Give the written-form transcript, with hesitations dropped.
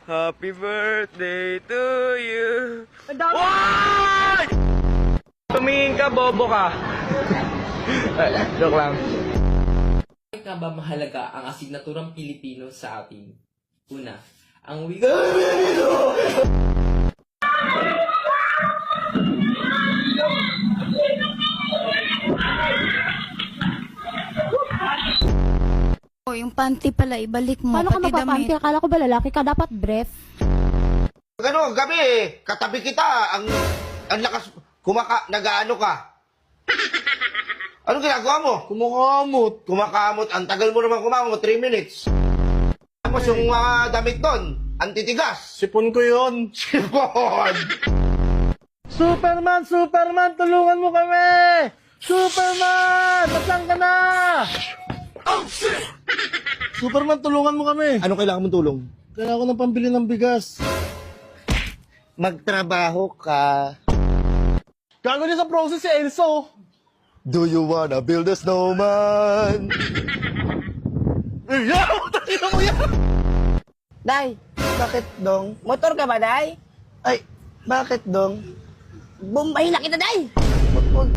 Happy birthday to you. Why? Tumingin ka, bobo ka. Joke lang. Bakit nga ba mahalaga ang asignaturang Pilipino sa atin? Una, ang wika... O, yung panty pala, ibalik mo. Paano ka pati magpapanty? damit. Akala ko ba lalaki ka? Dapat brief. Ano, gabi katabi kita, ang lakas, nag-ano ka? Ano ginagawa mo? Kumakamot, ang tagal mo naman kumakamot, 3 minutes. Tapos yung mga damit doon, ang titigas. Sipon ko yun. Sipon! Superman! Tulungan mo kami! Superman! Nasaan ka na? Oh, shit! Superman, tulungan mo kami. Ano kailangan mong tulong? Kailangan ko ng pambili ng bigas. Magtrabaho ka. Gago niya sa process si Elso. Do you wanna build a snowman? Yaw! Tangina mo yan! Day, Bakit, Dong? motor ka ba, Day? Ay, bakit, Dong? Bumbay na kita, Day! Wag,